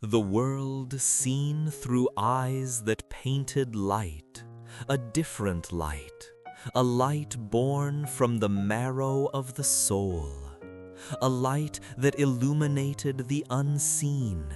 The world seen through eyes that painted light, a different light, a light born from the marrow of the soul, a light that illuminated the unseen,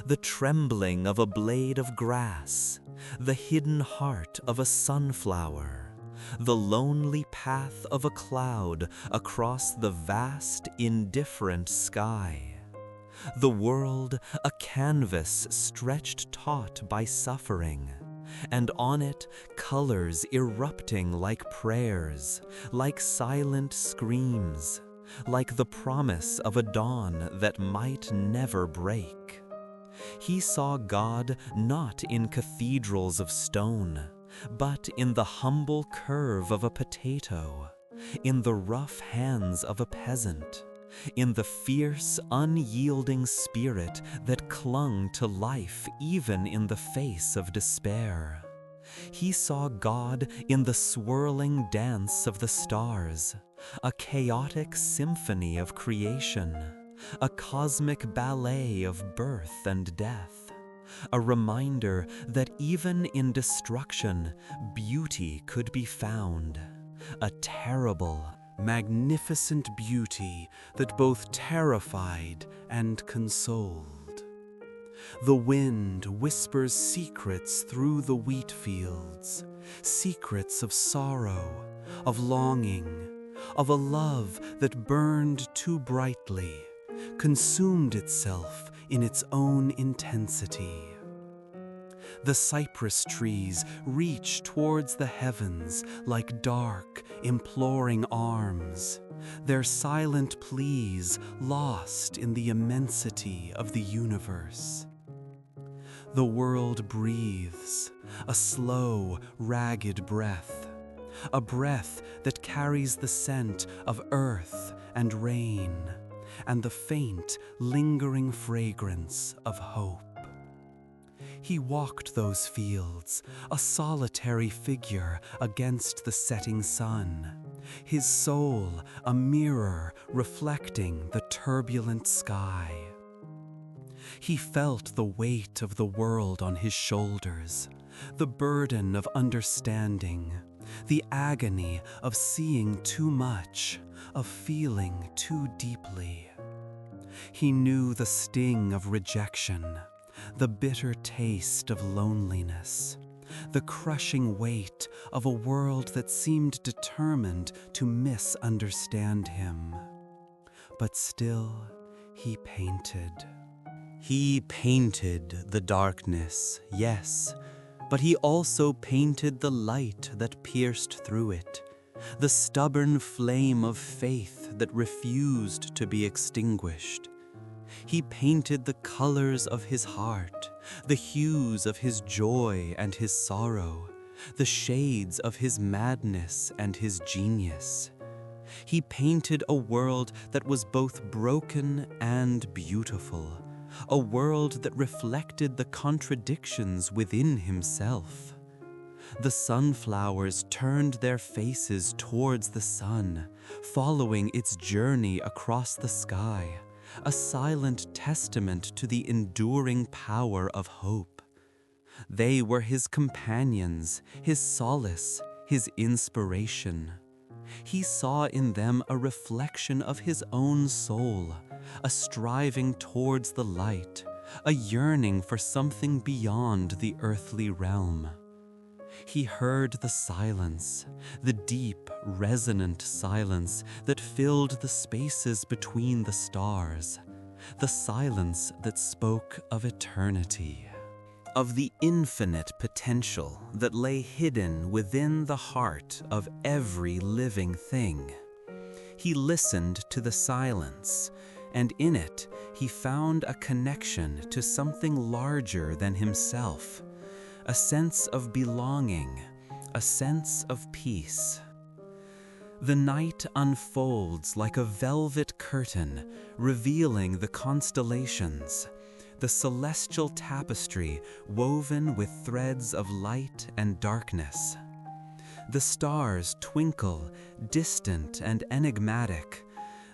the trembling of a blade of grass, the hidden heart of a sunflower, the lonely path of a cloud across the vast, indifferent sky. The world a canvas stretched taut by suffering, and on it colors erupting like prayers, like silent screams, like the promise of a dawn that might never break. He saw God not in cathedrals of stone, but in the humble curve of a potato, in the rough hands of a peasant, in the fierce, unyielding spirit that clung to life even in the face of despair. He saw God in the swirling dance of the stars, a chaotic symphony of creation, a cosmic ballet of birth and death, a reminder that even in destruction, beauty could be found, a terrible, magnificent beauty that both terrified and consoled. The wind whispers secrets through the wheat fields, secrets of sorrow, of longing, of a love that burned too brightly, consumed itself in its own intensity. The cypress trees reach towards the heavens like dark, imploring arms, their silent pleas lost in the immensity of the universe. The world breathes, a slow, ragged breath, a breath that carries the scent of earth and rain, and the faint, lingering fragrance of hope. He walked those fields, a solitary figure against the setting sun, his soul a mirror reflecting the turbulent sky. He felt the weight of the world on his shoulders, the burden of understanding, the agony of seeing too much, of feeling too deeply. He knew the sting of rejection, the bitter taste of loneliness, the crushing weight of a world that seemed determined to misunderstand him. But still, he painted. He painted the darkness, yes, but he also painted the light that pierced through it, the stubborn flame of faith that refused to be extinguished. He painted the colors of his heart, the hues of his joy and his sorrow, the shades of his madness and his genius. He painted a world that was both broken and beautiful, a world that reflected the contradictions within himself. The sunflowers turned their faces towards the sun, following its journey across the sky, a silent testament to the enduring power of hope. They were his companions, his solace, his inspiration. He saw in them a reflection of his own soul, a striving towards the light, a yearning for something beyond the earthly realm. He heard the silence, the deep, resonant silence that filled the spaces between the stars, the silence that spoke of eternity, of the infinite potential that lay hidden within the heart of every living thing. He listened to the silence, and in it he found a connection to something larger than himself, a sense of belonging, a sense of peace. The night unfolds like a velvet curtain, revealing the constellations, the celestial tapestry woven with threads of light and darkness. The stars twinkle, distant and enigmatic,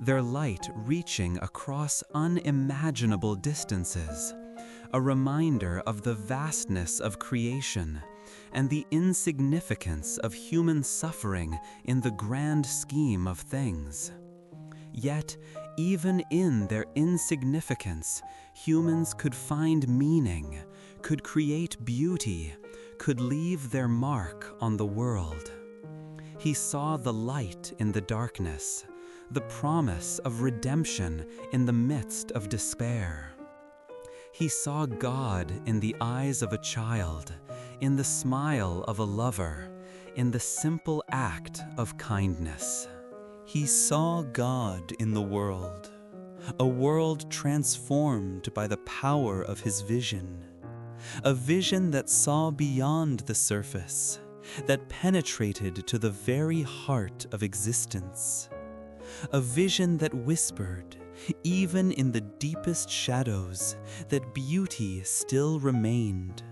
their light reaching across unimaginable distances, a reminder of the vastness of creation and the insignificance of human suffering in the grand scheme of things. Yet, even in their insignificance, humans could find meaning, could create beauty, could leave their mark on the world. He saw the light in the darkness, the promise of redemption in the midst of despair. He saw God in the eyes of a child, in the smile of a lover, in the simple act of kindness. He saw God in the world, a world transformed by the power of his vision, a vision that saw beyond the surface, that penetrated to the very heart of existence, a vision that whispered, even in the deepest shadows, that beauty still remained,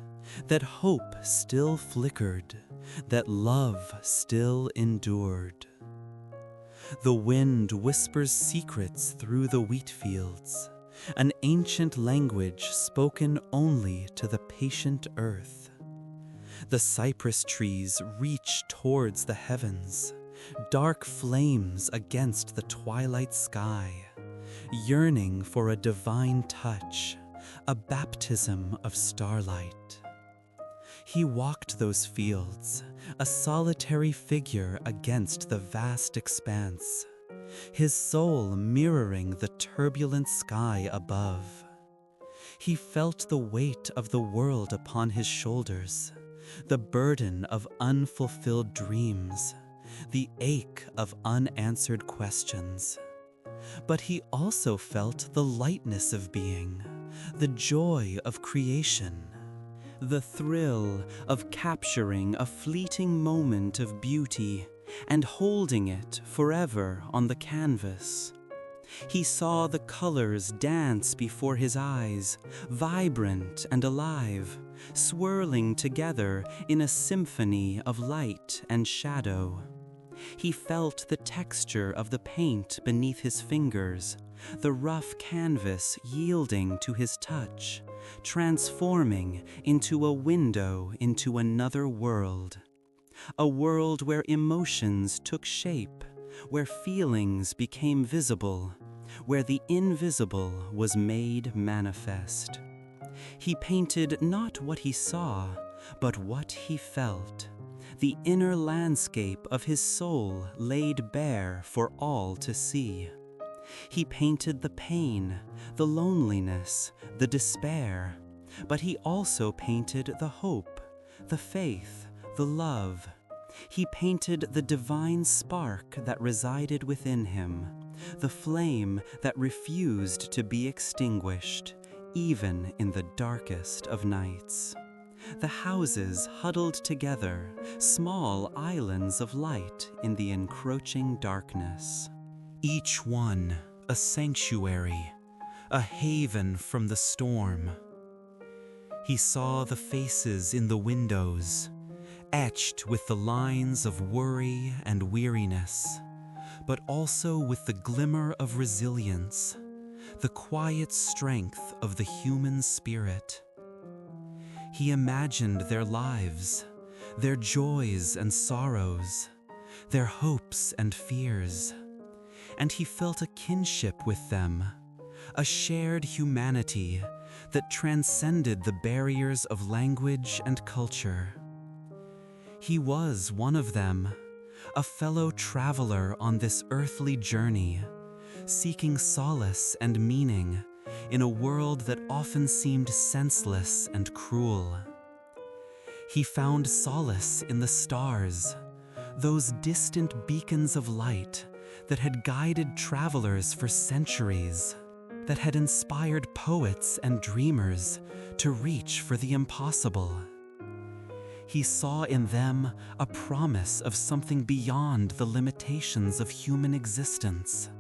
that hope still flickered, that love still endured. The wind whispers secrets through the wheat fields, an ancient language spoken only to the patient earth. The cypress trees reach towards the heavens, dark flames against the twilight sky, yearning for a divine touch, a baptism of starlight. He walked those fields, a solitary figure against the vast expanse, his soul mirroring the turbulent sky above. He felt the weight of the world upon his shoulders, the burden of unfulfilled dreams, the ache of unanswered questions. But he also felt the lightness of being, the joy of creation, the thrill of capturing a fleeting moment of beauty and holding it forever on the canvas. He saw the colors dance before his eyes, vibrant and alive, swirling together in a symphony of light and shadow. He felt the texture of the paint beneath his fingers, the rough canvas yielding to his touch, transforming into a window into another world. A world where emotions took shape, where feelings became visible, where the invisible was made manifest. He painted not what he saw, but what he felt, the inner landscape of his soul laid bare for all to see. He painted the pain, the loneliness, the despair, but he also painted the hope, the faith, the love. He painted the divine spark that resided within him, the flame that refused to be extinguished, even in the darkest of nights. The houses huddled together, small islands of light in the encroaching darkness. Each one a sanctuary, a haven from the storm. He saw the faces in the windows, etched with the lines of worry and weariness, but also with the glimmer of resilience, the quiet strength of the human spirit. He imagined their lives, their joys and sorrows, their hopes and fears, and he felt a kinship with them, a shared humanity that transcended the barriers of language and culture. He was one of them, a fellow traveler on this earthly journey, seeking solace and meaning in a world that often seemed senseless and cruel. He found solace in the stars, those distant beacons of light that had guided travelers for centuries, that had inspired poets and dreamers to reach for the impossible. He saw in them a promise of something beyond the limitations of human existence,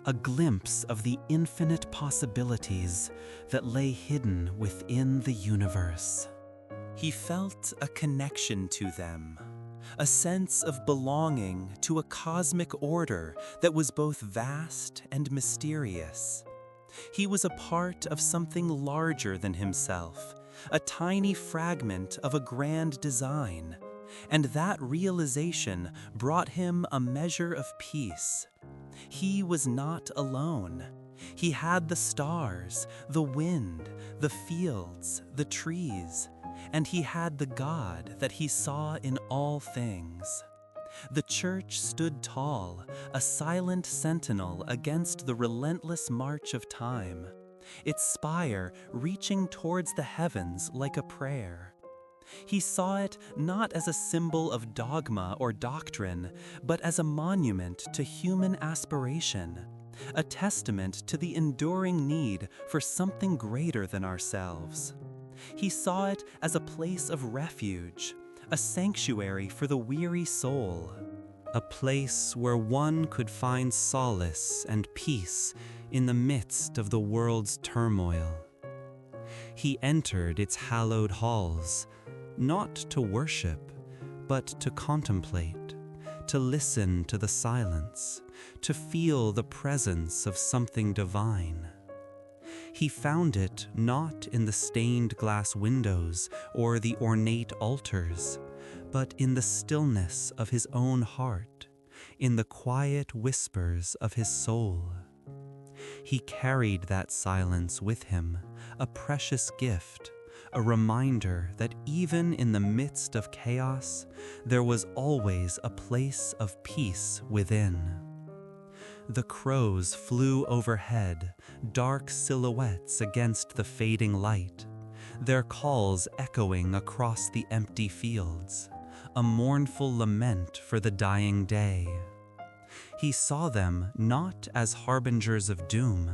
a glimpse of the infinite possibilities that lay hidden within the universe. He felt a connection to them, a sense of belonging to a cosmic order that was both vast and mysterious. He was a part of something larger than himself, a tiny fragment of a grand design, and that realization brought him a measure of peace. He was not alone. He had the stars, the wind, the fields, the trees, and he had the God that he saw in all things. The church stood tall, a silent sentinel against the relentless march of time, its spire reaching towards the heavens like a prayer. He saw it not as a symbol of dogma or doctrine, but as a monument to human aspiration, a testament to the enduring need for something greater than ourselves. He saw it as a place of refuge, a sanctuary for the weary soul, a place where one could find solace and peace in the midst of the world's turmoil. He entered its hallowed halls, not to worship, but to contemplate, to listen to the silence, to feel the presence of something divine. He found it not in the stained glass windows or the ornate altars, but in the stillness of his own heart, in the quiet whispers of his soul. He carried that silence with him, a precious gift, a reminder that even in the midst of chaos, there was always a place of peace within. The crows flew overhead, dark silhouettes against the fading light, their calls echoing across the empty fields, a mournful lament for the dying day. He saw them not as harbingers of doom,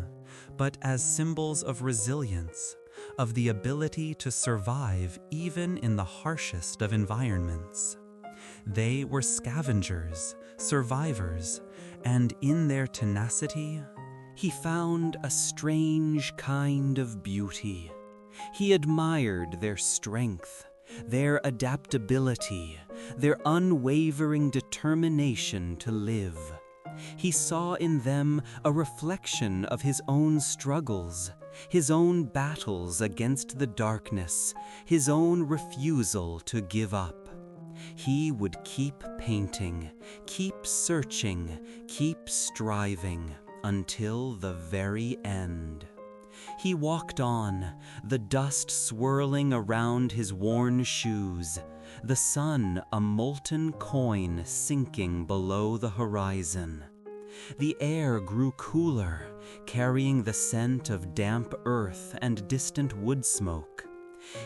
but as symbols of resilience, of the ability to survive even in the harshest of environments. They were scavengers, survivors, and in their tenacity, he found a strange kind of beauty. He admired their strength, their adaptability, their unwavering determination to live. He saw in them a reflection of his own struggles, his own battles against the darkness, his own refusal to give up. He would keep painting, keep searching, keep striving until the very end. He walked on, the dust swirling around his worn shoes, the sun a molten coin sinking below the horizon. The air grew cooler, carrying the scent of damp earth and distant wood smoke.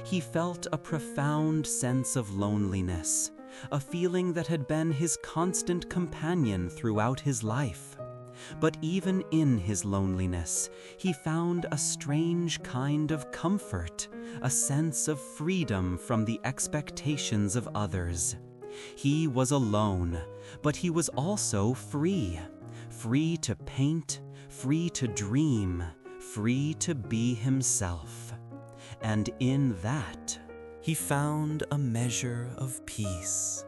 He felt a profound sense of loneliness, a feeling that had been his constant companion throughout his life. But even in his loneliness, he found a strange kind of comfort, a sense of freedom from the expectations of others. He was alone, but he was also free, free to paint, free to dream, free to be himself. And in that, he found a measure of peace.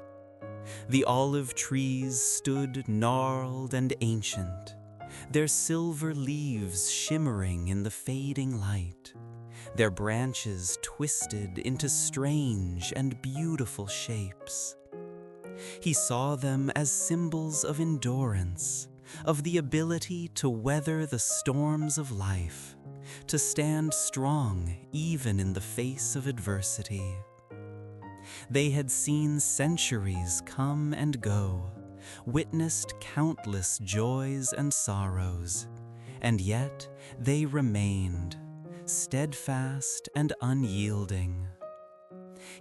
The olive trees stood gnarled and ancient, their silver leaves shimmering in the fading light, their branches twisted into strange and beautiful shapes. He saw them as symbols of endurance, of the ability to weather the storms of life, to stand strong even in the face of adversity. They had seen centuries come and go, witnessed countless joys and sorrows, and yet they remained, steadfast and unyielding.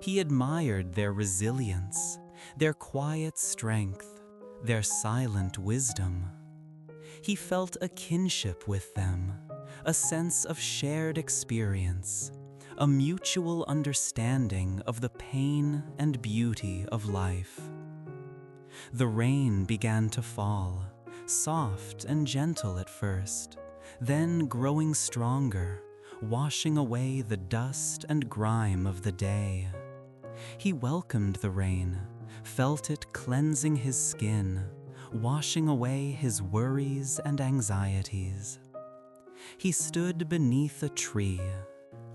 He admired their resilience, their quiet strength, their silent wisdom. He felt a kinship with them, a sense of shared experience, a mutual understanding of the pain and beauty of life. The rain began to fall, soft and gentle at first, then growing stronger, washing away the dust and grime of the day. He welcomed the rain, felt it cleansing his skin, washing away his worries and anxieties. He stood beneath a tree,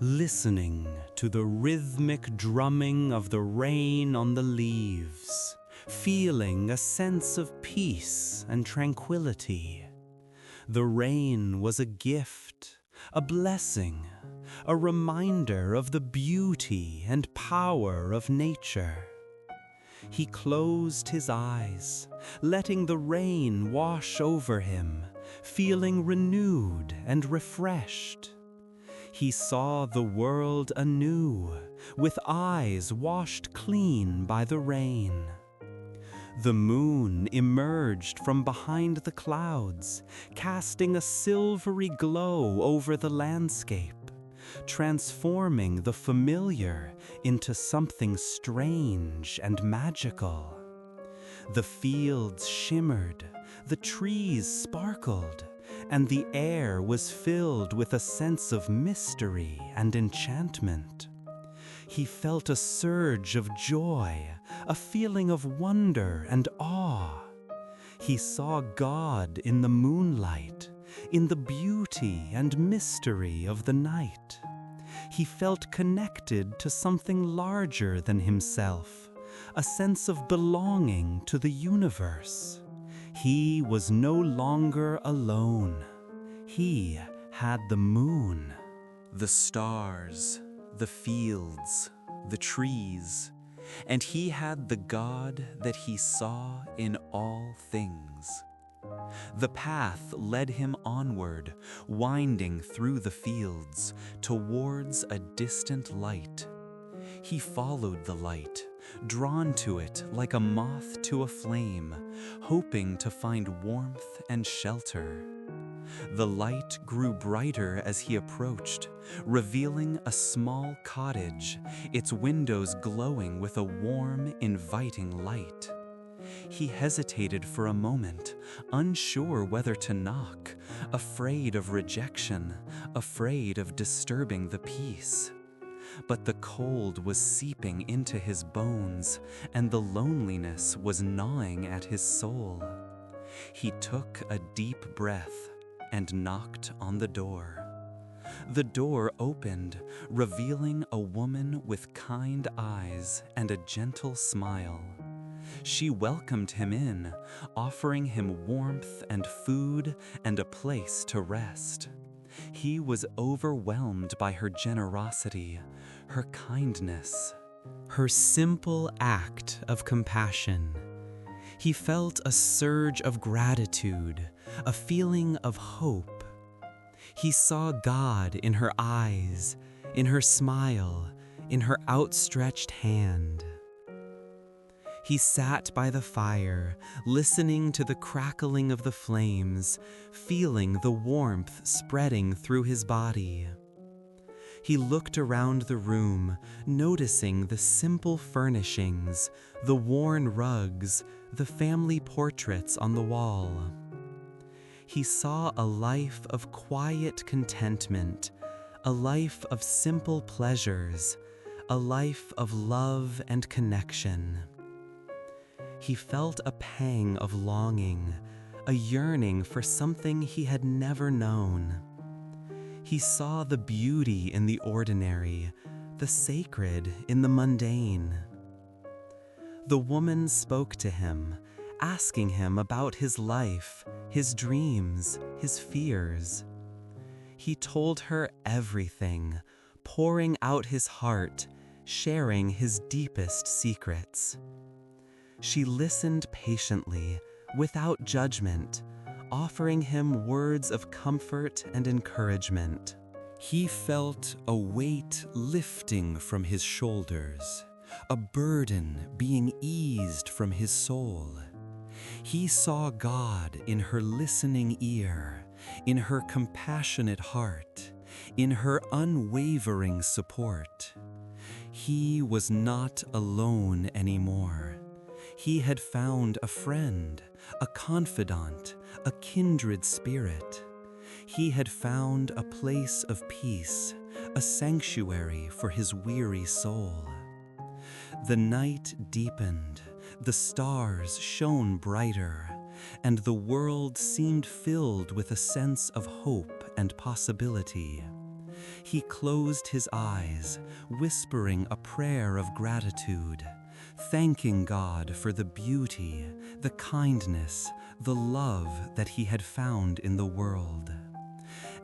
listening to the rhythmic drumming of the rain on the leaves, feeling a sense of peace and tranquility. The rain was a gift, a blessing, a reminder of the beauty and power of nature. He closed his eyes, letting the rain wash over him, feeling renewed and refreshed. He saw the world anew, with eyes washed clean by the rain. The moon emerged from behind the clouds, casting a silvery glow over the landscape, transforming the familiar into something strange and magical. The fields shimmered, the trees sparkled, and the air was filled with a sense of mystery and enchantment. He felt a surge of joy, a feeling of wonder and awe. He saw God in the moonlight, in the beauty and mystery of the night. He felt connected to something larger than himself, a sense of belonging to the universe. He was no longer alone. He had the moon, the stars, the fields, the trees, and he had the God that he saw in all things. The path led him onward, winding through the fields, towards a distant light. He followed the light, drawn to it like a moth to a flame, hoping to find warmth and shelter. The light grew brighter as he approached, revealing a small cottage, its windows glowing with a warm, inviting light. He hesitated for a moment, unsure whether to knock, afraid of rejection, afraid of disturbing the peace. But the cold was seeping into his bones, and the loneliness was gnawing at his soul. He took a deep breath and knocked on the door. The door opened, revealing a woman with kind eyes and a gentle smile. She welcomed him in, offering him warmth and food and a place to rest. He was overwhelmed by her generosity, her kindness, her simple act of compassion. He felt a surge of gratitude, a feeling of hope. He saw God in her eyes, in her smile, in her outstretched hand. He sat by the fire, listening to the crackling of the flames, feeling the warmth spreading through his body. He looked around the room, noticing the simple furnishings, the worn rugs, the family portraits on the wall. He saw a life of quiet contentment, a life of simple pleasures, a life of love and connection. He felt a pang of longing, a yearning for something he had never known. He saw the beauty in the ordinary, the sacred in the mundane. The woman spoke to him, asking him about his life, his dreams, his fears. He told her everything, pouring out his heart, sharing his deepest secrets. She listened patiently, without judgment, offering him words of comfort and encouragement. He felt a weight lifting from his shoulders, a burden being eased from his soul. He saw God in her listening ear, in her compassionate heart, in her unwavering support. He was not alone anymore. He had found a friend, a confidant, a kindred spirit. He had found a place of peace, a sanctuary for his weary soul. The night deepened, the stars shone brighter, and the world seemed filled with a sense of hope and possibility. He closed his eyes, whispering a prayer of gratitude, thanking God for the beauty, the kindness, the love that he had found in the world.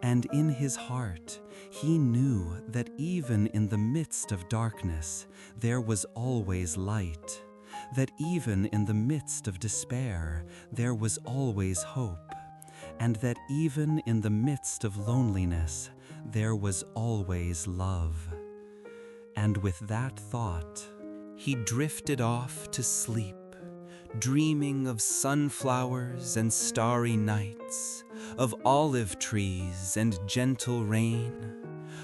And in his heart, he knew that even in the midst of darkness, there was always light, that even in the midst of despair, there was always hope, and that even in the midst of loneliness, there was always love. And with that thought, he drifted off to sleep, dreaming of sunflowers and starry nights, of olive trees and gentle rain,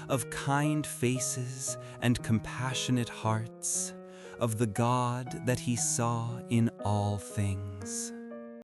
of kind faces and compassionate hearts, of the God that he saw in all things.